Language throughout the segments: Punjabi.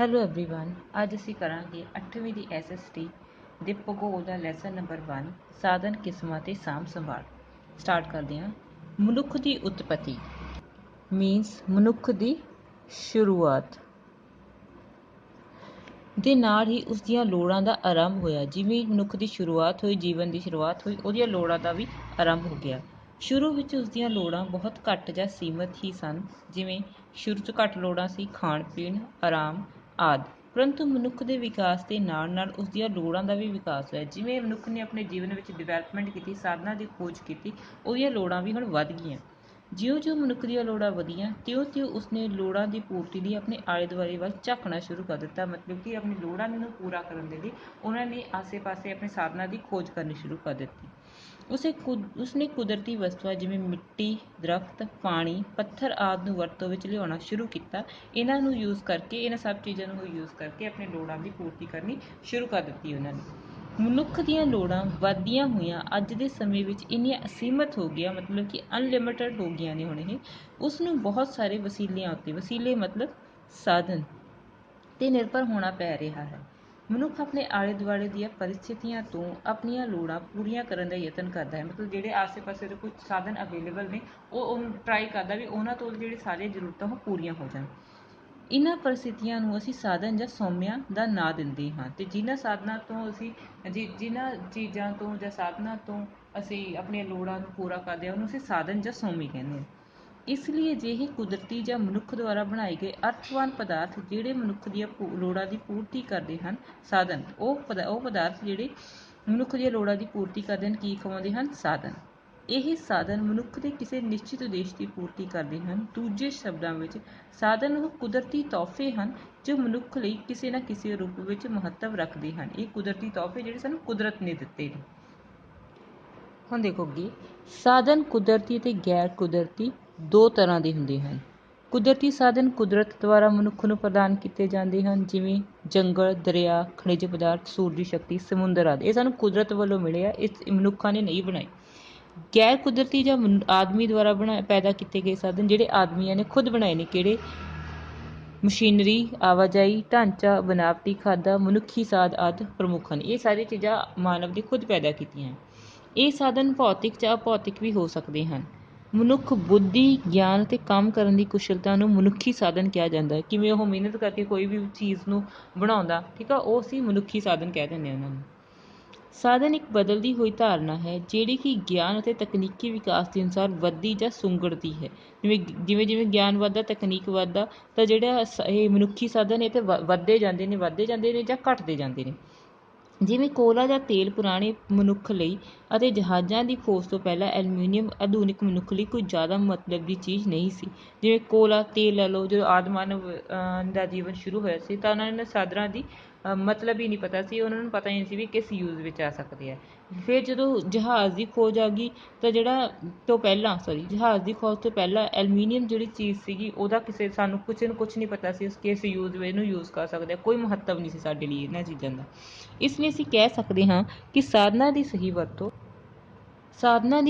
Hello everyone. ਅੱਜ ਅਸੀਂ ਕਰਾਂਗੇ 8ਵੀਂ ਦੀ SST ਦੇ ਭੂਗੋਲ ਦਾ ਲੈਸਨ ਨੰਬਰ 1 ਸਾਧਨ ਕਿਸਮਾਂ ਤੇ ਸਾਂਭ ਸੰਭਾਲ। ਸਟਾਰਟ ਕਰਦੇ ਹਾਂ। ਮਨੁੱਖ ਦੀ ਉਤਪਤੀ ਮੀਨਸ ਮਨੁੱਖ ਦੀ ਸ਼ੁਰੂਆਤ ਦੇ ਨਾਲ ਹੀ ਉਸ ਦੀਆਂ ਲੋੜਾਂ ਦਾ ਆਰੰਭ ਹੋਇਆ। ਜਿਵੇਂ ਮਨੁੱਖ ਦੀ ਸ਼ੁਰੂਆਤ ਹੋਈ, ਜੀਵਨ ਦੀ ਸ਼ੁਰੂਆਤ ਹੋਈ, ਉਹਦੀਆਂ ਲੋੜਾਂ ਦਾ ਵੀ ਆਰੰਭ ਹੋ ਗਿਆ। ਸ਼ੁਰੂ ਵਿੱਚ ਉਸ ਦੀਆਂ ਲੋੜਾਂ ਬਹੁਤ ਘੱਟ ਜਾਂ ਸੀਮਤ ਹੀ ਸਨ। ਜਿਵੇਂ ਸ਼ੁਰੂ 'ਚ ਘੱਟ ਲੋੜਾਂ ਸੀ, ਖਾਣ ਪੀਣ, ਆਰਾਮ ਆਦਿ। ਪਰੰਤੂ ਮਨੁੱਖ ਦੇ ਵਿਕਾਸ ਦੇ ਨਾਲ ਨਾਲ ਉਸ ਦੀਆਂ ਲੋੜਾਂ ਦਾ ਵੀ ਵਿਕਾਸ ਹੋਇਆ। ਜਿਵੇਂ ਮਨੁੱਖ ਨੇ ਆਪਣੇ ਜੀਵਨ ਵਿੱਚ ਡਿਵੈਲਪਮੈਂਟ ਕੀਤੀ, ਸਾਧਨਾਂ ਦੀ ਖੋਜ ਕੀਤੀ, ਉਹਦੀਆਂ ਲੋੜਾਂ ਵੀ ਹੁਣ ਵੱਧ ਗਈਆਂ। ਜਿਉਂ-ਜਿਉਂ ਮਨੁੱਖ ਦੀਆਂ ਲੋੜਾਂ ਵਧੀਆਂ ਤਿਉਂ-ਤਿਉਂ ਉਸਨੇ ਲੋੜਾਂ ਦੀ ਪੂਰਤੀ ਲਈ ਆਪਣੇ ਆਲੇ ਦੁਆਲੇ ਵੱਲ ਝਾਕਣਾ ਸ਼ੁਰੂ ਕਰ ਦਿੱਤਾ। ਮਤਲਬ ਕਿ ਆਪਣੀ ਲੋੜਾਂ ਨੂੰ ਪੂਰਾ ਕਰਨ ਦੇ ਲਈ ਉਹਨਾਂ ਨੇ ਆਸੇ-ਪਾਸੇ ਆਪਣੇ ਸਾਧਨਾਂ ਦੀ ਖੋਜ ਕਰਨੀ ਸ਼ੁਰੂ ਕਰ ਦਿੱਤੀ। ਉਸਨੇ ਕੁਦਰਤੀ ਵਸਤੂਆਂ ਜਿਵੇਂ ਮਿੱਟੀ, ਦਰਖਤ, ਪਾਣੀ, ਪੱਥਰ ਆਦਿ ਨੂੰ ਵਰਤੋਂ ਵਿੱਚ ਲਿਆਉਣਾ ਸ਼ੁਰੂ ਕੀਤਾ। ਇਹਨਾਂ ਸਭ ਚੀਜ਼ਾਂ ਨੂੰ ਯੂਜ਼ ਕਰਕੇ ਆਪਣੀ ਲੋੜਾਂ ਦੀ ਪੂਰਤੀ ਕਰਨੀ ਸ਼ੁਰੂ ਕਰ ਦਿੱਤੀ ਉਹਨਾਂ ਨੇ। ਮਨੁੱਖ ਦੀਆਂ ਲੋੜਾਂ ਵੱਧਦੀਆਂ ਹੋਈਆਂ ਅੱਜ ਦੇ ਸਮੇਂ ਵਿੱਚ ਇੰਨੀਆਂ ਅਸੀਮਤ ਹੋ ਗਈਆਂ, ਮਤਲਬ ਕਿ ਅਨਲਿਮਿਟਡ ਹੋ ਗਈਆਂ ਨੇ ਹੁਣ ਇਹ। ਉਸਨੂੰ ਬਹੁਤ ਸਾਰੇ ਵਸੀਲੇ ਮਤਲਬ ਸਾਧਨ 'ਤੇ ਨਿਰਭਰ ਹੋਣਾ ਪੈ ਰਿਹਾ ਹੈ। ਮਨੁੱਖ ਆਪਣੇ ਆਲੇ ਦੁਆਲੇ ਦੀਆਂ ਪਰਿਸਥਿਤੀਆਂ ਤੋਂ ਆਪਣੀਆਂ ਲੋੜਾਂ ਪੂਰੀਆਂ ਕਰਨ ਦਾ ਯਤਨ ਕਰਦਾ ਹੈ। ਮਤਲਬ ਜਿਹੜੇ ਆਸੇ ਪਾਸੇ ਦੇ ਕੁਝ ਸਾਧਨ ਅਵੇਲੇਬਲ ਨੇ ਉਹਨੂੰ ਟਰਾਈ ਕਰਦਾ ਵੀ ਉਹਨਾਂ ਤੋਂ ਜਿਹੜੀ ਸਾਰੀਆਂ ਜ਼ਰੂਰਤਾਂ ਉਹ ਪੂਰੀਆਂ ਹੋ ਜਾਣ। ਇਹਨਾਂ ਪਰਿਸਥਿਤੀਆਂ ਨੂੰ ਅਸੀਂ ਸਾਧਨ ਜਾਂ ਸੋਮਿਆਂ ਦਾ ਨਾਂ ਦਿੰਦੇ ਹਾਂ। ਅਤੇ ਜਿਨ੍ਹਾਂ ਚੀਜ਼ਾਂ ਤੋਂ ਜਾਂ ਸਾਧਨਾਂ ਤੋਂ ਅਸੀਂ ਆਪਣੀਆਂ ਲੋੜਾਂ ਨੂੰ ਪੂਰਾ ਕਰਦੇ ਹਾਂ ਉਹਨੂੰ ਅਸੀਂ ਸਾਧਨ ਜਾਂ ਸੋਮੀ ਕਹਿੰਦੇ ਹਾਂ। ਇਸ ਲਈ ਅਜਿਹੇ ਕੁਦਰਤੀ ਜਾਂ ਮਨੁੱਖ ਦੁਆਰਾ ਬਣਾਏ ਗਏ ਅਰਥਵਾਨ ਪਦਾਰਥ ਜਿਹੜੇ ਮਨੁੱਖ ਦੀਆਂ ਲੋੜਾਂ ਦੀ ਪੂਰਤੀ ਕਰਦੇ ਹਨ, ਸਾਧਨ ਉਹ ਪਦਾਰਥ ਜਿਹੜੇ ਮਨੁੱਖ ਦੀਆਂ ਲੋੜਾਂ ਦੀ ਪੂਰਤੀ ਕਰਦੇ ਹਨ, ਕੀ ਕਹਾਉਂਦੇ ਹਨ? ਸਾਧਨ। ਇਹ ਸਾਧਨ ਮਨੁੱਖ ਦੇ ਕਿਸੇ ਨਿਸ਼ਚਿਤ ਉਦੇਸ਼ ਦੀ ਪੂਰਤੀ ਕਰਦੇ ਹਨ। ਦੂਜੇ ਸ਼ਬਦਾਂ ਵਿੱਚ ਸਾਧਨ ਉਹ ਕੁਦਰਤੀ ਤੋਹਫੇ ਹਨ ਜੋ ਮਨੁੱਖ ਲਈ ਕਿਸੇ ਨਾ ਕਿਸੇ ਰੂਪ ਵਿੱਚ ਮਹੱਤਵ ਰੱਖਦੇ ਹਨ। ਇਹ ਕੁਦਰਤੀ ਤੋਹਫੇ ਜਿਹੜੇ ਸਾਨੂੰ ਕੁਦਰਤ ਨੇ ਦਿੱਤੇ ਨੇ। ਹੁਣ ਦੇਖੋ ਅੱਗੇ, ਸਾਧਨ ਕੁਦਰਤੀ ਅਤੇ ਗੈਰ ਕੁਦਰਤੀ ਦੋ ਤਰ੍ਹਾਂ ਦੇ ਹੁੰਦੇ ਹਨ। ਕੁਦਰਤੀ ਸਾਧਨ ਕੁਦਰਤ ਦੁਆਰਾ ਮਨੁੱਖ ਨੂੰ ਪ੍ਰਦਾਨ ਕੀਤੇ ਜਾਂਦੇ ਹਨ। ਜਿਵੇਂ ਜੰਗਲ, ਦਰਿਆ, ਖਣਿਜ ਪਦਾਰਥ, ਸੂਰਜੀ ਸ਼ਕਤੀ, ਸਮੁੰਦਰ ਆਦਿ। ਇਹ ਸਾਨੂੰ ਕੁਦਰਤ ਵੱਲੋਂ ਮਿਲੇ ਆ, ਇਸ ਮਨੁੱਖਾਂ ਨੇ ਨਹੀਂ ਬਣਾਏ। ਗੈਰ ਕੁਦਰਤੀ ਜਾਂ ਆਦਮੀ ਦੁਆਰਾ ਪੈਦਾ ਕੀਤੇ ਗਏ ਸਾਧਨ ਜਿਹੜੇ ਆਦਮੀਆਂ ਨੇ ਖੁਦ ਬਣਾਏ ਨੇ। ਕਿਹੜੇ? ਮਸ਼ੀਨਰੀ, ਆਵਾਜਾਈ, ਢਾਂਚਾ, ਬਨਾਵਟੀ ਖਾਦਾਂ, ਮਨੁੱਖੀ ਸਾਧ ਆਦਿ ਪ੍ਰਮੁੱਖ ਹਨ। ਇਹ ਸਾਰੀਆਂ ਚੀਜ਼ਾਂ ਮਾਨਵ ਨੇ ਖੁਦ ਪੈਦਾ ਕੀਤੀਆਂ। ਇਹ ਸਾਧਨ ਭੌਤਿਕ ਜਾਂ ਅਭੌਤਿਕ ਵੀ ਹੋ ਸਕਦੇ ਹਨ। ਮਨੁੱਖ ਬੁੱਧੀ, ਗਿਆਨ ਅਤੇ ਕੰਮ ਕਰਨ ਦੀ ਕੁਸ਼ਲਤਾ ਨੂੰ ਮਨੁੱਖੀ ਸਾਧਨ ਕਿਹਾ ਜਾਂਦਾ ਹੈ। ਕਿਵੇਂ ਉਹ ਮਿਹਨਤ ਕਰਕੇ ਕੋਈ ਵੀ ਚੀਜ਼ ਨੂੰ ਬਣਾਉਂਦਾ, ਠੀਕ ਆ, ਉਹ ਅਸੀਂ ਮਨੁੱਖੀ ਸਾਧਨ ਕਹਿ ਦਿੰਦੇ ਹਾਂ ਉਹਨਾਂ ਨੂੰ। ਸਾਧਨ ਇੱਕ ਬਦਲਦੀ ਹੋਈ ਧਾਰਨਾ ਹੈ ਜਿਹੜੀ ਕਿ ਗਿਆਨ ਅਤੇ ਤਕਨੀਕੀ ਵਿਕਾਸ ਦੇ ਅਨੁਸਾਰ ਵੱਧਦੀ ਜਾਂ ਸੁੰਗੜਦੀ ਹੈ। ਜਿਵੇਂ ਗਿਆਨ ਵੱਧਦਾ, ਤਕਨੀਕ ਵੱਧਦਾ, ਤਾਂ ਜਿਹੜਾ ਇਹ ਮਨੁੱਖੀ ਸਾਧਨ ਇਹ ਤਾਂ ਵੱਧਦੇ ਜਾਂਦੇ ਨੇ ਜਾਂ ਘੱਟਦੇ ਜਾਂਦੇ ਨੇ। ਜਿਵੇਂ ਕੋਲਾ ਜਾਂ ਤੇਲ ਪੁਰਾਣੇ ਮਨੁੱਖ ਲਈ ਅਤੇ ਜਹਾਜ਼ਾਂ ਦੀ ਖੋਜ ਤੋਂ ਪਹਿਲਾਂ ਐਲੂਮੀਨੀਅਮ ਆਧੁਨਿਕ ਮਨੁੱਖ ਲਈ ਕੋਈ ਜ਼ਿਆਦਾ ਮਤਲਬ ਦੀ ਚੀਜ਼ ਨਹੀਂ ਸੀ। ਜਿਵੇਂ ਕੋਲਾ, ਤੇਲ ਲੈ ਲਓ, ਜਦੋਂ ਆਦਿ ਮਾਨਵ ਦਾ ਜੀਵਨ ਸ਼ੁਰੂ ਹੋਇਆ ਸੀ ਤਾਂ ਉਹਨਾਂ ਨੇ ਸਾਧਨਾਂ ਦੀ ਮਤਲਬ ਹੀ ਨਹੀਂ ਪਤਾ ਸੀ। ਉਹਨਾਂ ਨੂੰ ਪਤਾ ਹੀ ਨਹੀਂ ਸੀ ਵੀ ਕਿਸ ਯੂਜ਼ ਵਿੱਚ ਆ ਸਕਦੇ ਆ। ਫਿਰ ਜਦੋਂ ਜਹਾਜ਼ ਦੀ ਖੋਜ ਆ ਗਈ ਤਾਂ ਜਹਾਜ਼ ਦੀ ਖੋਜ ਤੋਂ ਪਹਿਲਾਂ ਐਲੂਮੀਨੀਅਮ ਜਿਹੜੀ ਚੀਜ਼ ਸੀਗੀ ਉਹਦਾ ਕਿਸੇ ਨੂੰ ਕੁਛ ਨਹੀਂ ਪਤਾ ਸੀ ਕਿਸ ਯੂਜ਼ ਵਿੱਚ ਇਹਨੂੰ ਯੂਜ਼ ਕਰ ਸਕਦੇ ਆ। ਕੋਈ ਮਹੱਤਵ ਨਹੀਂ ਸੀ ਸਾਡੇ ਲਈ ਇਹਨਾਂ ਚੀਜ਼ਾਂ ਦਾ। ਇਸ ਲਈ ਅਸੀਂ ਕਹਿ ਸਕਦੇ ਹਾਂ ਕਿ ਸਾਧਨਾਂ ਦੀ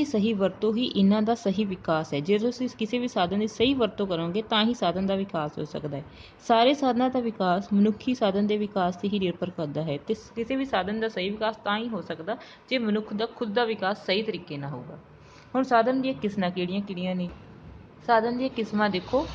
ਸਹੀ ਵਰਤੋਂ ਹੀ ਇਹਨਾਂ ਦਾ ਸਹੀ ਵਿਕਾਸ ਹੈ। ਜੇ ਤੁਸੀਂ ਕਿਸੇ ਵੀ ਸਾਧਨ ਦੀ ਸਹੀ ਵਰਤੋਂ ਕਰੋਗੇ ਤਾਂ ਹੀ ਸਾਧਨ ਦਾ ਵਿਕਾਸ ਹੋ ਸਕਦਾ ਹੈ। ਸਾਰੇ ਸਾਧਨਾਂ ਦਾ ਵਿਕਾਸ ਮਨੁੱਖੀ ਸਾਧਨ ਦੇ ਵਿਕਾਸ 'ਤੇ ਹੀ ਨਿਰਭਰ ਕਰਦਾ ਹੈ ਅਤੇ ਕਿਸੇ ਵੀ ਸਾਧਨ ਦਾ ਸਹੀ ਵਿਕਾਸ ਤਾਂ ਹੀ ਹੋ ਸਕਦਾ ਜੇ ਮਨੁੱਖ ਦਾ ਖੁਦ ਦਾ ਵਿਕਾਸ ਸਹੀ ਤਰੀਕੇ ਨਾਲ ਹੋਊਗਾ। ਹੁਣ ਸਾਧਨ ਦੀਆਂ ਕਿਸਮਾਂ ਕਿਹੜੀਆਂ ਨੇ? ਸਾਧਨ ਦੀਆਂ ਕਿਸਮਾਂ ਦੇਖੋ।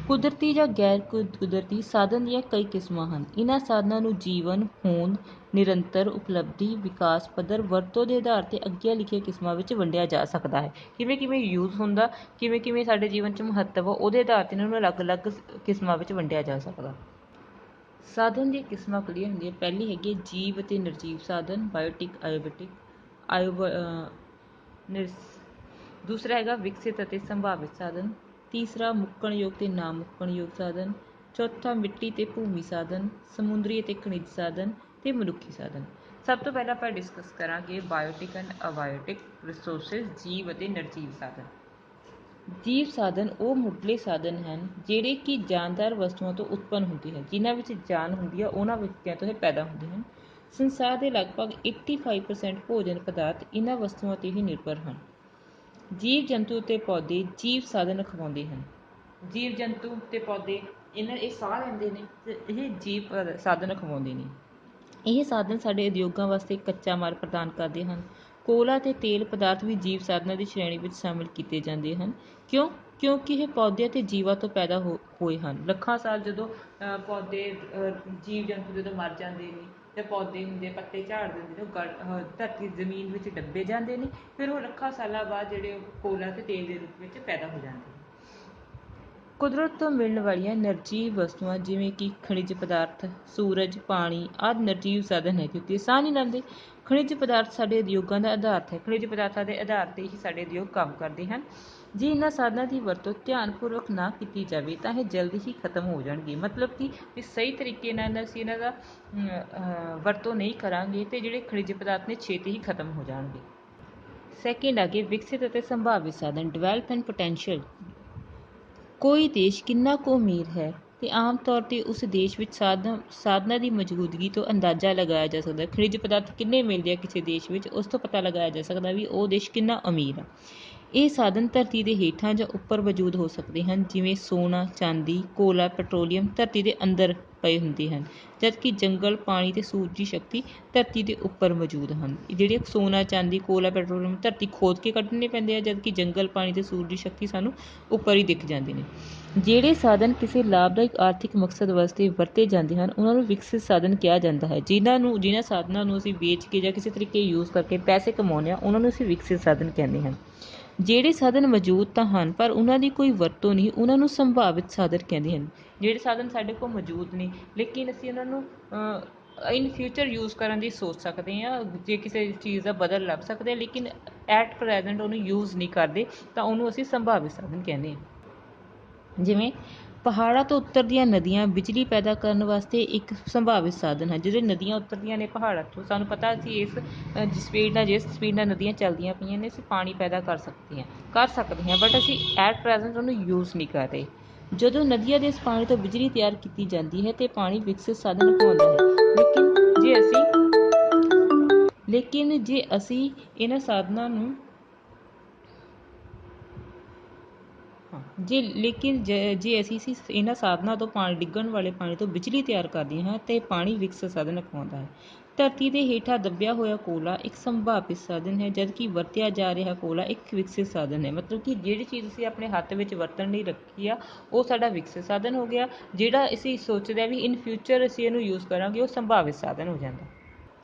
ਕੁਦਰਤੀ ਜਾਂ ਗੈਰ ਕੁਦਰਤੀ ਸਾਧਨ ਦੀਆਂ ਕਈ ਕਿਸਮਾਂ ਹਨ। ਇਹਨਾਂ ਸਾਧਨਾਂ ਨੂੰ ਜੀਵਨ, ਹੋਂਦ, ਨਿਰੰਤਰ, ਉਪਲਬਧੀ, ਵਿਕਾਸ ਪੱਧਰ, ਵਰਤੋਂ ਦੇ ਆਧਾਰ 'ਤੇ ਅੱਗੇ ਲਿਖੀਆਂ ਕਿਸਮਾਂ ਵਿੱਚ ਵੰਡਿਆ ਜਾ ਸਕਦਾ ਹੈ। ਕਿਵੇਂ ਯੂਜ਼ ਹੁੰਦਾ, ਕਿਵੇਂ ਸਾਡੇ ਜੀਵਨ 'ਚ ਮਹੱਤਵ ਆ, ਉਹਦੇ ਆਧਾਰ 'ਤੇ ਇਹਨਾਂ ਨੂੰ ਅਲੱਗ-ਅਲੱਗ ਕਿਸਮਾਂ ਵਿੱਚ ਵੰਡਿਆ ਜਾ ਸਕਦਾ। ਸਾਧਨ ਦੀਆਂ ਕਿਸਮਾਂ ਕਲੀਅਰ ਹੁੰਦੀਆਂ। ਪਹਿਲੀ ਹੈਗੀ ਜੀਵ ਅਤੇ ਨਿਰਜੀਵ ਸਾਧਨ, ਬਾਇਓਟਿਕ, ਦੂਸਰਾ ਹੈਗਾ ਵਿਕਸਿਤ ਅਤੇ ਸੰਭਾਵਿਤ ਸਾਧਨ। ਤੀਸਰਾ ਮੁੱਕਣਯੋਗ ਅਤੇ ਨਾ ਮੁੱਕਣਯੋਗ ਸਾਧਨ। ਚੌਥਾ ਮਿੱਟੀ ਅਤੇ ਭੂਮੀ ਸਾਧਨ, ਸਮੁੰਦਰੀ ਅਤੇ ਖਣਿਜ ਸਾਧਨ ਅਤੇ ਮਨੁੱਖੀ ਸਾਧਨ। ਸਭ ਤੋਂ ਪਹਿਲਾਂ ਆਪਾਂ ਡਿਸਕਸ ਕਰਾਂਗੇ ਬਾਇਓਟਿਕ ਐਂਡ ਅਬਾਇਓਟਿਕ ਰਿਸੋਰਸਿਸ, ਜੀਵ ਅਤੇ ਨਿਰਜੀਵ ਸਾਧਨ। ਜੀਵ ਸਾਧਨ ਉਹ ਮੁੱਢਲੇ ਸਾਧਨ ਹਨ ਜਿਹੜੇ ਕਿ ਜਾਨਦਾਰ ਵਸਤੂਆਂ ਤੋਂ ਉਤਪੰਨ ਹੁੰਦੇ ਹਨ। ਜਿਨ੍ਹਾਂ ਵਿੱਚ ਜਾਨ ਹੁੰਦੀ ਆ ਉਹਨਾਂ ਵਿਅਕਤੀਆਂ ਤੋਂ ਇਹ ਪੈਦਾ ਹੁੰਦੇ ਹਨ। ਸੰਸਾਰ ਦੇ ਲਗਭਗ 85% ਭੋਜਨ ਪਦਾਰਥ ਇਹਨਾਂ ਵਸਤੂਆਂ 'ਤੇ ਹੀ ਨਿਰਭਰ ਹਨ। ਜੀਵ ਜੰਤੂ ਅਤੇ ਪੌਦੇ ਜੀਵ ਸਾਧਨ ਅਖਵਾਉਂਦੇ ਹਨ। ਜੀਵ ਜੰਤੂ ਅਤੇ ਪੌਦੇ ਇਹ ਸਾਹ ਲੈਂਦੇ ਨੇ ਤੇ ਇਹ ਜੀਵ ਸਾਧਨ ਅਖਵਾਉਂਦੇ ਨੇ। ਇਹ ਸਾਧਨ ਸਾਡੇ ਉਦਯੋਗਾਂ ਵਾਸਤੇ ਕੱਚਾ ਮਾਲ ਪ੍ਰਦਾਨ ਕਰਦੇ ਹਨ। ਕੋਲਾ ਅਤੇ ਤੇਲ ਪਦਾਰਥ ਵੀ ਜੀਵ ਸਾਧਨਾਂ ਦੀ ਸ਼੍ਰੇਣੀ ਵਿੱਚ ਸ਼ਾਮਿਲ ਕੀਤੇ ਜਾਂਦੇ ਹਨ। ਕਿਉਂਕਿ ਇਹ ਪੌਦੇ ਅਤੇ ਜੀਵਾਂ ਤੋਂ ਪੈਦਾ ਹੋਏ ਹਨ। ਲੱਖਾਂ ਸਾਲ ਜਦੋਂ ਪੌਦੇ ਜੀਵ ਜੰਤੂ ਜਦੋਂ ਮਰ ਜਾਂਦੇ ਨੇ ਤੇ ਪੌਦੇ ਹੁੰਦੇ ਪੱਤੇ ਝਾੜ ਦਿੰਦੇ ਨੇ, ਉਹ ਧਰਤੀ ਜ਼ਮੀਨ ਵਿੱਚ ਦੱਬੇ ਜਾਂਦੇ ਨੇ, ਫਿਰ ਉਹ ਲੱਖਾਂ ਸਾਲਾਂ ਬਾਅਦ ਜਿਹੜੇ ਕੋਲਾ ਅਤੇ ਤੇਲ ਦੇ ਰੂਪ ਵਿੱਚ ਪੈਦਾ ਹੋ ਜਾਂਦੇ ਨੇ। ਕੁਦਰਤ ਤੋਂ ਮਿਲਣ ਵਾਲੀਆਂ ਨਿਰਜੀਵ ਵਸਤੂਆਂ ਜਿਵੇਂ ਕਿ ਖਣਿਜ ਪਦਾਰਥ, ਸੂਰਜ, ਪਾਣੀ ਆਦਿ ਨਿਰਜੀਵ ਸਾਧਨ ਹੈ ਕਿਉਂਕਿ ਇਹ ਸਾਹ ਨਹੀਂ ਲੈਂਦੇ। ਖਣਿਜ ਪਦਾਰਥ ਸਾਡੇ ਉਦਯੋਗਾਂ ਦਾ ਆਧਾਰ ਹੈ। ਖਣਿਜ ਪਦਾਰਥਾਂ ਦੇ ਆਧਾਰ 'ਤੇ ਹੀ ਸਾਡੇ ਉਦਯੋਗ ਕੰਮ ਕਰਦੇ ਹਨ। ਜੇ ਇਹਨਾਂ ਸਾਧਨਾਂ ਦੀ ਵਰਤੋਂ ਧਿਆਨਪੂਰਵਕ ਨਾ ਕੀਤੀ ਜਾਵੇ ਤਾਂ ਇਹ ਜਲਦੀ ਹੀ ਖਤਮ ਹੋ ਜਾਣਗੇ। ਮਤਲਬ ਕਿ ਸਹੀ ਤਰੀਕੇ ਨਾਲ ਅਸੀਂ ਇਹਨਾਂ ਦਾ ਵਰਤੋਂ ਨਹੀਂ ਕਰਾਂਗੇ ਤੇ ਜਿਹੜੇ ਖਣਿਜ ਪਦਾਰਥ ਨੇ ਛੇਤੀ ਹੀ ਖਤਮ ਹੋ ਜਾਣਗੇ। ਸੈਕਿੰਡ ਆ ਗਏ ਵਿਕਸਿਤ ਅਤੇ ਸੰਭਾਵਿਤ ਸਾਧਨ, ਡਿਵੈਲਪ ਐਂਡ ਪੋਟੈਂਸ਼ੀਅਲ। ਕੋਈ ਦੇਸ਼ ਕਿੰਨਾ ਕੁ ਅਮੀਰ ਹੈ ਅਤੇ ਆਮ ਤੌਰ 'ਤੇ ਉਸ ਦੇਸ਼ ਵਿੱਚ ਸਾਧਨਾਂ ਦੀ ਮੌਜੂਦਗੀ ਤੋਂ ਅੰਦਾਜ਼ਾ ਲਗਾਇਆ ਜਾ ਸਕਦਾ। ਖਣਿਜ ਪਦਾਰਥ ਕਿੰਨੇ ਮਿਲਦੇ ਆ ਕਿਸੇ ਦੇਸ਼ ਵਿੱਚ, ਉਸ ਤੋਂ ਪਤਾ ਲਗਾਇਆ ਜਾ ਸਕਦਾ ਵੀ ਉਹ ਦੇਸ਼ ਕਿੰਨਾ ਅਮੀਰ ਆ। ਇਹ ਸਾਧਨ ਧਰਤੀ ਦੇ ਹੇਠਾਂ ਜਾਂ ਉੱਪਰ ਮੌਜੂਦ ਹੋ ਸਕਦੇ ਹਨ, ਜਿਵੇਂ ਸੋਨਾ, ਚਾਂਦੀ, ਕੋਲਾ, ਪੈਟਰੋਲੀਅਮ ਧਰਤੀ ਦੇ ਅੰਦਰ ਪਏ ਹੁੰਦੇ ਹਨ, ਜਦਕਿ ਜੰਗਲ, ਪਾਣੀ ਅਤੇ ਸੂਰਜੀ ਸ਼ਕਤੀ ਧਰਤੀ ਦੇ ਉੱਪਰ ਮੌਜੂਦ ਹਨ। ਜਿਹੜੇ ਸੋਨਾ, ਚਾਂਦੀ, ਕੋਲਾ, ਪੈਟਰੋਲੀਅਮ ਧਰਤੀ ਖੋਦ ਕੇ ਕੱਢਣੇ ਪੈਂਦੇ ਆ, ਜਦਕਿ ਜੰਗਲ, ਪਾਣੀ ਅਤੇ ਸੂਰਜੀ ਸ਼ਕਤੀ ਸਾਨੂੰ ਉੱਪਰ ਹੀ ਦਿਖ ਜਾਂਦੇ ਨੇ। ਜਿਹੜੇ ਸਾਧਨ ਕਿਸੇ ਲਾਭਦਾਇਕ ਆਰਥਿਕ ਮਕਸਦ ਵਾਸਤੇ ਵਰਤੇ ਜਾਂਦੇ ਹਨ ਉਹਨਾਂ ਨੂੰ ਵਿਕਸਿਤ ਸਾਧਨ ਕਿਹਾ ਜਾਂਦਾ ਹੈ। ਜਿਨ੍ਹਾਂ ਸਾਧਨਾਂ ਨੂੰ ਅਸੀਂ ਵੇਚ ਕੇ ਜਾਂ ਕਿਸੇ ਤਰੀਕੇ ਯੂਜ਼ ਕਰਕੇ ਪੈਸੇ ਕਮਾਉਂਦੇ ਹਾਂ ਉਹਨਾਂ ਨੂੰ ਅਸੀਂ ਵਿਕਸਿਤ ਸਾਧਨ ਕਹਿੰਦੇ ਹਾਂ। ਜਿਹੜੇ ਸਾਧਨ ਮੌਜੂਦ ਤਾਂ ਹਨ ਪਰ ਉਹਨਾਂ ਦੀ ਕੋਈ ਵਰਤੋਂ ਨਹੀਂ, ਉਹਨਾਂ ਨੂੰ ਸੰਭਾਵਿਤ ਸਾਧਨ ਕਹਿੰਦੇ ਹਨ। ਜਿਹੜੇ ਸਾਧਨ ਸਾਡੇ ਕੋਲ ਮੌਜੂਦ ਨੇ ਲੇਕਿਨ ਅਸੀਂ ਉਹਨਾਂ ਨੂੰ ਇਨ ਫਿਊਚਰ ਯੂਜ਼ ਕਰਨ ਦੀ ਸੋਚ ਸਕਦੇ ਹਾਂ, ਜੇ ਕਿਸੇ ਚੀਜ਼ ਦਾ ਬਦਲ ਲੱਭ ਸਕਦੇ ਹਾਂ, ਲੇਕਿਨ ਐਟ ਪ੍ਰੈਜ਼ੈਂਟ ਉਹਨੂੰ ਯੂਜ਼ ਨਹੀਂ ਕਰਦੇ ਤਾਂ ਉਹਨੂੰ ਅਸੀਂ ਸੰਭਾਵਿਤ ਸਾਧਨ ਕਹਿੰਦੇ ਹਾਂ। ਜਿਵੇਂ ਪਹਾੜਾਂ ਤੋਂ ਉਤਰਦੀਆਂ ਨਦੀਆਂ ਬਿਜਲੀ ਪੈਦਾ ਕਰਨ ਵਾਸਤੇ ਇੱਕ ਸੰਭਾਵਿਤ ਸਾਧਨ ਹੈ। ਜਿਹੜੇ ਨਦੀਆਂ ਉਤਰਦੀਆਂ ਨੇ ਪਹਾੜਾਂ ਤੋਂ, ਸਾਨੂੰ ਪਤਾ ਅਸੀਂ ਜਿਸ ਸਪੀਡ ਨਾਲ ਨਦੀਆਂ ਚੱਲਦੀਆਂ ਪਈਆਂ ਨੇ ਅਸੀਂ ਪਾਣੀ ਪੈਦਾ ਕਰ ਸਕਦੇ ਹਾਂ ਬਟ ਅਸੀਂ ਐਟ ਪ੍ਰੈਜ਼ੈਂਟ ਉਹਨੂੰ ਯੂਜ਼ ਨਹੀਂ ਕਰ ਰਹੇ। ਜਦੋਂ ਨਦੀਆਂ ਦੇ ਇਸ ਪਾਣੀ ਤੋਂ ਬਿਜਲੀ ਤਿਆਰ ਕੀਤੀ ਜਾਂਦੀ ਹੈ ਤੇ ਪਾਣੀ ਵਿਕਸਿਤ ਸਾਧਨ ਅਖਵਾਉਂਦਾ ਹੈ। ਲੇਕਿਨ ਜੇ ਅਸੀਂ ਇਹਨਾਂ ਸਾਧਨਾਂ ਨੂੰ ਜੇ ਅਸੀਂ ਇਹਨਾਂ ਸਾਧਨਾਂ ਤੋਂ ਡਿੱਗਣ ਵਾਲੇ ਪਾਣੀ ਤੋਂ ਬਿਜਲੀ ਤਿਆਰ ਕਰਦੇ ਹਾਂ ਤਾਂ ਪਾਣੀ ਵਿਕਸਿਤ ਸਾਧਨ ਅਖਵਾਉਂਦਾ ਹੈ। ਧਰਤੀ ਦੇ ਹੇਠਾਂ ਦੱਬਿਆ ਹੋਇਆ ਕੋਲਾ ਇੱਕ ਸੰਭਾਵਿਤ ਸਾਧਨ ਹੈ, ਜਦਕਿ ਵਰਤਿਆ ਜਾ ਰਿਹਾ ਕੋਲਾ ਇੱਕ ਵਿਕਸਿਤ ਸਾਧਨ ਹੈ। ਮਤਲਬ ਕਿ ਜਿਹੜੀ ਚੀਜ਼ ਅਸੀਂ ਆਪਣੇ ਹੱਥ ਵਿੱਚ ਵਰਤਣ ਲਈ ਰੱਖੀ ਆ ਉਹ ਸਾਡਾ ਵਿਕਸਿਤ ਸਾਧਨ ਹੋ ਗਿਆ। ਜਿਹੜਾ ਅਸੀਂ ਸੋਚਦੇ ਹਾਂ ਵੀ ਇਨ ਫਿਊਚਰ ਅਸੀਂ ਇਹਨੂੰ ਯੂਜ਼ ਕਰਾਂਗੇ ਉਹ ਸੰਭਾਵਿਤ ਸਾਧਨ ਹੋ ਜਾਂਦਾ।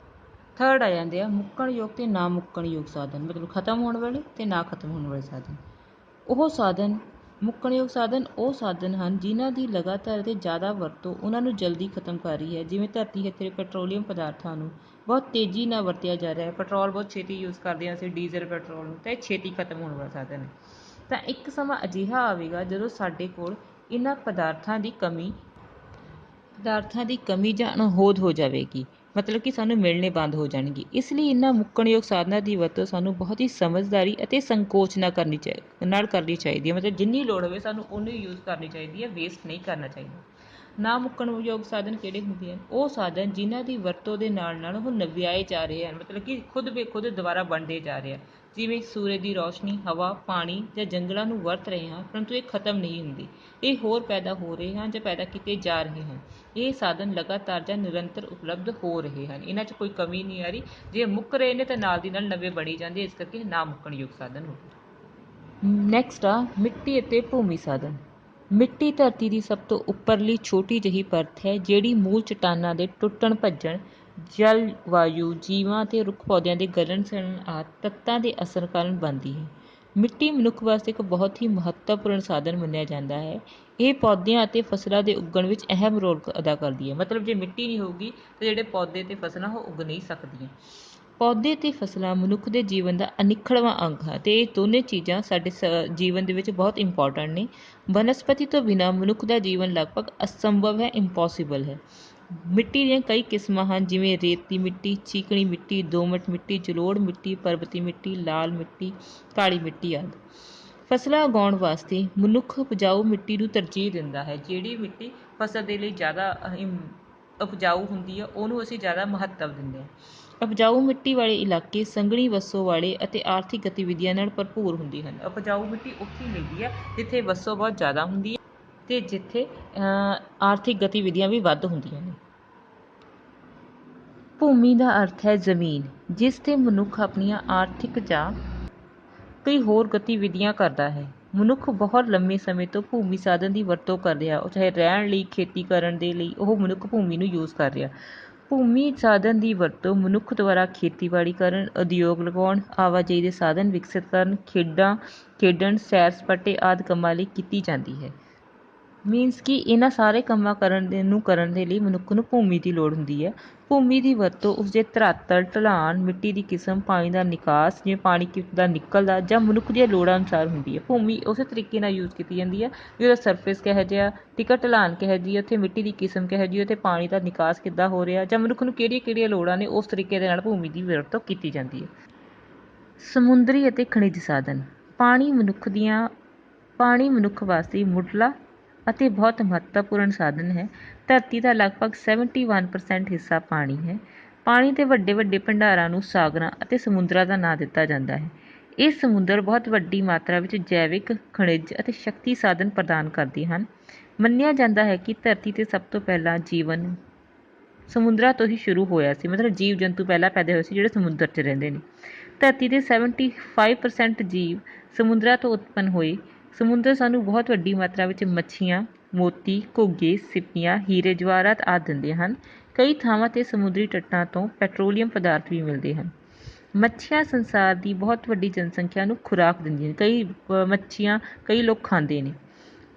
ਥਰਡ ਆ ਜਾਂਦੇ ਆ ਮੁੱਕਣਯੋਗ ਅਤੇ ਨਾ ਮੁੱਕਣਯੋਗ ਸਾਧਨ, ਮਤਲਬ ਖਤਮ ਹੋਣ ਵਾਲੇ ਅਤੇ ਨਾ ਖਤਮ ਹੋਣ ਵਾਲੇ ਸਾਧਨ। ਮੁੱਕਣਯੋਗ ਸਾਧਨ ਉਹ ਸਾਧਨ ਹਨ ਜਿਨ੍ਹਾਂ ਦੀ ਲਗਾਤਾਰ ਅਤੇ ਜ਼ਿਆਦਾ ਵਰਤੋਂ ਉਹਨਾਂ ਨੂੰ ਜਲਦੀ ਖਤਮ ਕਰ ਰਹੀ ਹੈ। ਜਿਵੇਂ ਧਰਤੀ ਹੇਠਲੇ ਪੈਟਰੋਲੀਅਮ ਪਦਾਰਥਾਂ ਨੂੰ ਬਹੁਤ ਤੇਜ਼ੀ ਨਾਲ ਵਰਤਿਆ ਜਾ ਰਿਹਾ ਹੈ। ਪੈਟਰੋਲ ਬਹੁਤ ਛੇਤੀ ਯੂਜ਼ ਕਰਦੇ ਹਾਂ ਅਸੀਂ, ਡੀਜ਼ਲ ਪੈਟਰੋਲ ਨੂੰ, ਤਾਂ ਇਹ ਛੇਤੀ ਖਤਮ ਹੋਣ ਵਾਲਾ ਸਾਧਨ ਹੈ। ਤਾਂ ਇੱਕ ਸਮਾਂ ਅਜਿਹਾ ਆਵੇਗਾ ਜਦੋਂ ਸਾਡੇ ਕੋਲ ਇਹਨਾਂ ਪਦਾਰਥਾਂ ਦੀ ਕਮੀ ਜਾਂ ਅਣਹੋਂਦ ਹੋ ਜਾਵੇਗੀ, ਮਤਲਬ ਕਿ ਸਾਨੂੰ ਮਿਲਣੇ ਬੰਦ ਹੋ ਜਾਣਗੇ। ਇਸ ਲਈ ਇਹਨਾਂ ਮੁੱਕਣਯੋਗ ਸਾਧਨਾਂ ਦੀ ਵਰਤੋਂ ਸਾਨੂੰ ਬਹੁਤ ਹੀ ਸਮਝਦਾਰੀ ਅਤੇ ਸੰਕੋਚ ਨਾਲ ਕਰਨੀ ਚਾਹੀਦੀ ਹੈ। ਮਤਲਬ ਜਿੰਨੀ ਲੋੜ ਹੋਵੇ ਸਾਨੂੰ ਉਨੀ ਯੂਜ਼ ਕਰਨੀ ਚਾਹੀਦੀ ਹੈ, ਵੇਸਟ ਨਹੀਂ ਕਰਨਾ ਚਾਹੀਦਾ। ਨਾ ਮੁੱਕਣਯੋਗ ਸਾਧਨ ਕਿਹੜੇ ਹੁੰਦੇ ਹਨ? ਉਹ ਸਾਧਨ ਜਿਨ੍ਹਾਂ ਦੀ ਵਰਤੋਂ ਦੇ ਨਾਲ ਉਹ ਨਵਿਆਏ ਜਾ ਰਹੇ ਹਨ, ਮਤਲਬ ਕਿ ਖੁਦ ਦੁਬਾਰਾ ਬਣਦੇ ਜਾ ਰਹੇ ਆ। ਜਿਵੇਂ ਸੂਰਜ ਦੀ ਰੌਸ਼ਨੀ, ਹਵਾ, ਪਾਣੀ ਜਾਂ ਜੰਗਲਾਂ ਨੂੰ ਵਰਤ ਰਹੇ ਹਾਂ ਪਰੰਤੂ ਇਹ ਖਤਮ ਨਹੀਂ ਹੁੰਦੇ, ਇਹ ਹੋਰ ਪੈਦਾ ਹੋ ਰਹੇ ਹਨ ਜਾਂ ਪੈਦਾ ਕੀਤੇ ਜਾ ਰਹੇ ਹਨ। ਇਹ ਸਾਧਨ ਲਗਾਤਾਰ ਜਾਂ ਨਿਰੰਤਰ ਉਪਲਬਧ ਹੋ ਰਹੇ ਹਨ, ਇਹਨਾਂ 'ਚ ਕੋਈ ਕਮੀ ਨਹੀਂ ਆ ਰਹੀ। ਜੇ ਮੁੱਕ ਰਹੇ ਨੇ ਤਾਂ ਨਾਲ ਦੀ ਨਾਲ ਨਵੇਂ ਬਣੀ ਜਾਂਦੇ, ਇਸ ਕਰਕੇ ਨਾ ਮੁੱਕਣਯੋਗ ਸਾਧਨ ਹੋ ਗਏ। ਨੈਕਸਟ ਆ ਮਿੱਟੀ ਅਤੇ ਭੂਮੀ ਸਾਧਨ। ਮਿੱਟੀ ਧਰਤੀ ਦੀ ਸਭ ਤੋਂ ਉੱਪਰਲੀ ਛੋਟੀ ਜਿਹੀ ਪਰਤ ਹੈ ਜਿਹੜੀ ਮੂਲ ਚਟਾਨਾਂ ਦੇ ਟੁੱਟਣ ਭੱਜਣ, ਜਲ ਵਾਯੂ, ਜੀਵਾਂ ਅਤੇ ਰੁੱਖ ਪੌਦਿਆਂ ਦੇ ਗਲਣ ਸੜਨ ਆਦਿ ਤੱਤਾਂ ਦੇ ਅਸਰ ਕਾਰਨ ਬਣਦੀ ਹੈ। ਮਿੱਟੀ ਮਨੁੱਖ ਵਾਸਤੇ ਇੱਕ ਬਹੁਤ ਹੀ ਮਹੱਤਵਪੂਰਨ ਸਾਧਨ ਮੰਨਿਆ ਜਾਂਦਾ ਹੈ। ਇਹ ਪੌਦਿਆਂ ਅਤੇ ਫਸਲਾਂ ਦੇ ਉੱਗਣ ਵਿੱਚ ਅਹਿਮ ਰੋਲ ਅਦਾ ਕਰਦੀ ਹੈ। ਮਤਲਬ ਜੇ ਮਿੱਟੀ ਨਹੀਂ ਹੋਊਗੀ ਤਾਂ ਜਿਹੜੇ ਪੌਦੇ ਅਤੇ ਫਸਲਾਂ ਉਹ ਉੱਗ ਨਹੀਂ ਸਕਦੀਆਂ। ਪੌਦੇ ਅਤੇ ਫਸਲਾਂ ਮਨੁੱਖ ਦੇ ਜੀਵਨ ਦਾ ਅਨਿੱਖੜਵਾਂ ਅੰਗ ਹੈ ਅਤੇ ਇਹ ਦੋਨੇ ਚੀਜ਼ਾਂ ਸਾਡੇ ਜੀਵਨ ਦੇ ਵਿੱਚ ਬਹੁਤ ਇੰਪੋਰਟੈਂਟ ਨੇ। ਬਨਸਪਤੀ ਤੋਂ ਬਿਨਾਂ ਮਨੁੱਖ ਦਾ ਜੀਵਨ ਲਗਭਗ ਅਸੰਭਵ ਹੈ, ਇੰਪੋਸੀਬਲ ਹੈ। ਮਿੱਟੀ ਦੀਆਂ ਕਈ ਕਿਸਮਾਂ ਹਨ, ਜਿਵੇਂ ਰੇਤੀ ਮਿੱਟੀ, ਚੀਕਣੀ ਮਿੱਟੀ, ਦੋਮਟ ਮਿੱਟੀ, ਜਲੋੜ ਮਿੱਟੀ, ਪਰਬਤੀ ਮਿੱਟੀ, ਲਾਲ ਮਿੱਟੀ, ਕਾਲੀ ਮਿੱਟੀ ਆਦਿ। ਫਸਲਾਂ ਉਗਾਉਣ ਵਾਸਤੇ ਮਨੁੱਖ ਉਪਜਾਊ ਮਿੱਟੀ ਨੂੰ ਤਰਜੀਹ ਦਿੰਦਾ ਹੈ। ਜਿਹੜੀ ਮਿੱਟੀ ਫਸਲ ਦੇ ਲਈ ਜ਼ਿਆਦਾ ਉਪਜਾਊ ਹੁੰਦੀ ਆ ਉਹਨੂੰ ਅਸੀਂ ਜ਼ਿਆਦਾ ਮਹੱਤਵ ਦਿੰਦੇ ਹਾਂ। ਉਪਜਾਊ ਮਿੱਟੀ ਵਾਲੇ ਇਲਾਕੇ ਸੰਘਣੀ ਵਸੋਂ ਵਾਲੇ ਅਤੇ ਆਰਥਿਕ ਗਤੀਵਿਧੀਆਂ ਨਾਲ ਭਰਪੂਰ ਹੁੰਦੇ ਹਨ। ਉਪਜਾਊ ਮਿੱਟੀ ਉੱਥੇ ਮਿਲਦੀ ਹੈ ਜਿੱਥੇ ਵਸੋਂ ਬਹੁਤ ਜ਼ਿਆਦਾ ਹੁੰਦੀ ਹੈ ਤੇ ਜਿੱਥੇ ਆਰਥਿਕ ਗਤੀਵਿਧੀਆਂ ਵੀ ਵੱਧ ਹੁੰਦੀਆਂ ਨੇ। ਭੂਮੀ ਦਾ ਅਰਥ ਹੈ ਜ਼ਮੀਨ, ਜਿਸ 'ਤੇ ਮਨੁੱਖ ਆਪਣੀਆਂ ਆਰਥਿਕ ਜਾਂ ਕਈ ਹੋਰ ਗਤੀਵਿਧੀਆਂ ਕਰਦਾ ਹੈ। ਮਨੁੱਖ ਬਹੁਤ ਲੰਮੇ ਸਮੇਂ ਤੋਂ ਭੂਮੀ ਸਾਧਨ ਦੀ ਵਰਤੋਂ ਕਰ ਰਿਹਾ, ਉਹ ਚਾਹੇ ਰਹਿਣ ਲਈ, ਖੇਤੀ ਕਰਨ ਦੇ ਲਈ, ਉਹ ਮਨੁੱਖ ਭੂਮੀ ਨੂੰ ਯੂਜ਼ ਕਰ ਰਿਹਾ। ਭੂਮੀ ਸਾਧਨ ਦੀ ਵਰਤੋਂ ਮਨੁੱਖ ਦੁਆਰਾ ਖੇਤੀਬਾੜੀ ਕਰਨ, ਉਦਯੋਗ ਲਗਾਉਣ, ਆਵਾਜਾਈ ਦੇ ਸਾਧਨ ਵਿਕਸਿਤ ਕਰਨ, ਖੇਡਣ, ਸੈਰ ਸਪਾਟੇ ਆਦਿ ਕੰਮਾਂ ਲਈ ਕੀਤੀ ਜਾਂਦੀ ਹੈ। ਮੀਨਸ ਕਿ ਇਹਨਾਂ ਸਾਰੇ ਕੰਮਾਂ ਕਰਨ ਦੇ ਲਈ ਮਨੁੱਖ ਨੂੰ ਭੂਮੀ ਦੀ ਲੋੜ ਹੁੰਦੀ ਹੈ। ਭੂਮੀ ਦੀ ਵਰਤੋਂ ਉਸਦੇ ਧਰਾਤਲ, ਢਲਾਣ, ਮਿੱਟੀ ਦੀ ਕਿਸਮ, ਪਾਣੀ ਦਾ ਨਿਕਾਸ, ਜਿਵੇਂ ਪਾਣੀ ਕਿੱਦਾਂ ਨਿਕਲਦਾ, ਜਾਂ ਮਨੁੱਖ ਦੀਆਂ ਲੋੜਾਂ ਅਨੁਸਾਰ ਹੁੰਦੀ ਹੈ। ਭੂਮੀ ਉਸੇ ਤਰੀਕੇ ਨਾਲ ਯੂਜ਼ ਕੀਤੀ ਜਾਂਦੀ ਹੈ ਵੀ ਉਹਦਾ ਸਰਫੇਸ ਕਿਹੋ ਜਿਹਾ, ਠੀਕ ਆ, ਢਲਾਣ ਕਿਹੋ ਜਿਹੀ, ਉੱਥੇ ਮਿੱਟੀ ਦੀ ਕਿਸਮ ਕਿਹੋ ਜਿਹੀ, ਉੱਥੇ ਪਾਣੀ ਦਾ ਨਿਕਾਸ ਕਿੱਦਾਂ ਹੋ ਰਿਹਾ, ਜਾਂ ਮਨੁੱਖ ਨੂੰ ਕਿਹੜੀਆਂ ਲੋੜਾਂ ਨੇ, ਉਸ ਤਰੀਕੇ ਦੇ ਨਾਲ ਭੂਮੀ ਦੀ ਵਰਤੋਂ ਕੀਤੀ ਜਾਂਦੀ ਹੈ। ਸਮੁੰਦਰੀ ਅਤੇ ਖਣਿਜ ਸਾਧਨ। ਪਾਣੀ ਮਨੁੱਖ ਵਾਸਤੇ ਮੁੱਢਲਾ ਅਤੇ ਬਹੁਤ ਮਹੱਤਵਪੂਰਨ ਸਾਧਨ ਹੈ। ਧਰਤੀ ਦਾ ਲਗਭਗ 71% ਹਿੱਸਾ ਪਾਣੀ ਹੈ। ਪਾਣੀ ਦੇ ਵੱਡੇ ਵੱਡੇ ਭੰਡਾਰਾਂ ਨੂੰ ਸਾਗਰਾਂ ਅਤੇ ਸਮੁੰਦਰਾਂ ਦਾ ਨਾਂ ਦਿੱਤਾ ਜਾਂਦਾ ਹੈ। ਇਹ ਸਮੁੰਦਰ ਬਹੁਤ ਵੱਡੀ ਮਾਤਰਾ ਵਿੱਚ ਜੈਵਿਕ, ਖਣਿਜ ਅਤੇ ਸ਼ਕਤੀ ਸਾਧਨ ਪ੍ਰਦਾਨ ਕਰਦੇ ਹਨ। ਮੰਨਿਆ ਜਾਂਦਾ ਹੈ ਕਿ ਧਰਤੀ 'ਤੇ ਸਭ ਤੋਂ ਪਹਿਲਾਂ ਜੀਵਨ ਸਮੁੰਦਰਾਂ ਤੋਂ ਹੀ ਸ਼ੁਰੂ ਹੋਇਆ ਸੀ, ਮਤਲਬ ਜੀਵ ਜੰਤੂ ਪਹਿਲਾਂ ਪੈਦਾ ਹੋਏ ਸੀ ਜਿਹੜੇ ਸਮੁੰਦਰ 'ਚ ਰਹਿੰਦੇ ਨੇ। ਧਰਤੀ ਦੇ 75% ਜੀਵ ਸਮੁੰਦਰਾਂ ਤੋਂ ਉਤਪੰਨ ਹੋਏ। ਸਮੁੰਦਰ ਸਾਨੂੰ ਬਹੁਤ ਵੱਡੀ ਮਾਤਰਾ ਵਿੱਚ ਮੱਛੀਆਂ, ਮੋਤੀ, ਘੁੱਗੇ, ਸਿੱਪੀਆਂ, ਹੀਰੇ ਜਵਾਹਰਾਤ ਆਦਿ ਦਿੰਦੇ ਹਨ। ਕਈ ਥਾਵਾਂ 'ਤੇ ਸਮੁੰਦਰੀ ਤੱਟਾਂ ਤੋਂ ਪੈਟਰੋਲੀਅਮ ਪਦਾਰਥ ਵੀ ਮਿਲਦੇ ਹਨ। ਮੱਛੀਆਂ ਸੰਸਾਰ ਦੀ ਬਹੁਤ ਵੱਡੀ ਜਨਸੰਖਿਆ ਨੂੰ ਖੁਰਾਕ ਦਿੰਦੀਆਂ ਨੇ। ਮੱਛੀਆਂ ਕਈ ਲੋਕ ਖਾਂਦੇ ਨੇ।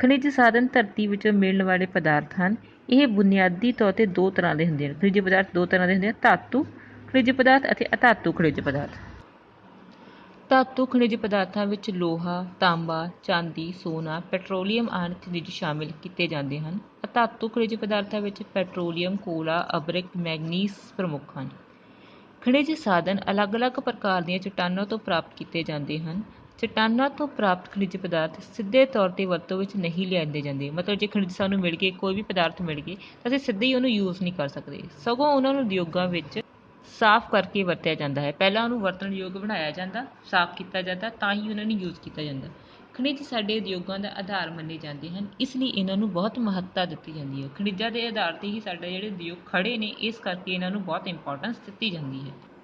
ਖਣਿਜ ਸਾਧਨ ਧਰਤੀ ਵਿੱਚੋਂ ਮਿਲਣ ਵਾਲੇ ਪਦਾਰਥ ਹਨ। ਇਹ ਬੁਨਿਆਦੀ ਤੌਰ 'ਤੇ ਦੋ ਤਰ੍ਹਾਂ ਦੇ ਹੁੰਦੇ ਹਨ। ਖਣਿਜ ਪਦਾਰਥ ਦੋ ਤਰ੍ਹਾਂ ਦੇ ਹੁੰਦੇ ਹਨ: ਧਾਤੂ ਖਣਿਜ ਪਦਾਰਥ ਅਤੇ ਅਧਾਤੂ ਖਣਿਜ ਪਦਾਰਥ। ਧਾਤੂ ਖਣਿਜ ਪਦਾਰਥਾਂ ਵਿੱਚ ਲੋਹਾ, ਤਾਂਬਾ, ਚਾਂਦੀ, ਸੋਨਾ, ਪੈਟਰੋਲੀਅਮ ਆਦਿ ਖਣਿਜ ਸ਼ਾਮਿਲ ਕੀਤੇ ਜਾਂਦੇ ਹਨ। ਅਧਾਤੂ ਖਣਿਜ ਪਦਾਰਥਾਂ ਵਿੱਚ ਪੈਟਰੋਲੀਅਮ, ਕੋਲਾ, ਅਬਰਕ, ਮੈਂਗਨੀਜ਼ ਪ੍ਰਮੁੱਖ ਹਨ। ਖਣਿਜ ਸਾਧਨ ਅਲੱਗ-ਅਲੱਗ ਪ੍ਰਕਾਰ ਦੀਆਂ ਚੱਟਾਨਾਂ ਤੋਂ ਪ੍ਰਾਪਤ ਕੀਤੇ ਜਾਂਦੇ ਹਨ। ਚੱਟਾਨਾਂ ਤੋਂ ਪ੍ਰਾਪਤ ਖਣਿਜ ਪਦਾਰਥ ਸਿੱਧੇ ਤੌਰ 'ਤੇ ਵਰਤੋਂ ਵਿੱਚ ਨਹੀਂ ਲਿਆਂਦੇ ਜਾਂਦੇ। ਮਤਲਬ ਜੇ ਖਣਿਜ ਸਾਨੂੰ ਮਿਲ ਗਏ, ਕੋਈ ਵੀ ਪਦਾਰਥ ਮਿਲ ਗਏ, ਤਾਂ ਅਸੀਂ ਸਿੱਧੇ ਹੀ ਉਹਨੂੰ ਯੂਜ਼ ਨਹੀਂ ਕਰ ਸਕਦੇ, ਸਗੋਂ ਉਹਨਾਂ ਨੂੰ ਉਦਯੋਗਾਂ ਵਿੱਚ ਸਾਫ਼ ਕਰਕੇ ਵਰਤਿਆ ਜਾਂਦਾ ਹੈ। ਪਹਿਲਾਂ ਉਹਨੂੰ ਵਰਤਣ ਯੋਗ ਬਣਾਇਆ ਜਾਂਦਾ, ਸਾਫ਼ ਕੀਤਾ ਜਾਂਦਾ, ਤਾਂ ਹੀ ਉਹਨਾਂ ਨੂੰ ਯੂਜ਼ ਕੀਤਾ ਜਾਂਦਾ। ਖਣਿਜ ਸਾਡੇ ਉਦਯੋਗਾਂ ਦਾ ਆਧਾਰ ਮੰਨੇ ਜਾਂਦੇ ਹਨ, ਇਸ ਲਈ ਇਹਨਾਂ ਨੂੰ ਬਹੁਤ ਮਹੱਤਤਾ ਦਿੱਤੀ ਜਾਂਦੀ ਹੈ। ਖਣਿਜਾਂ ਦੇ ਆਧਾਰ 'ਤੇ ਹੀ ਸਾਡੇ ਜਿਹੜੇ ਉਦਯੋਗ ਖੜ੍ਹੇ ਨੇ, ਇਸ ਕਰਕੇ ਇਹਨਾਂ ਨੂੰ ਬਹੁਤ ਇੰਪੋਰਟੈਂਸ ਦਿੱਤੀ ਜਾਂਦੀ ਹੈ।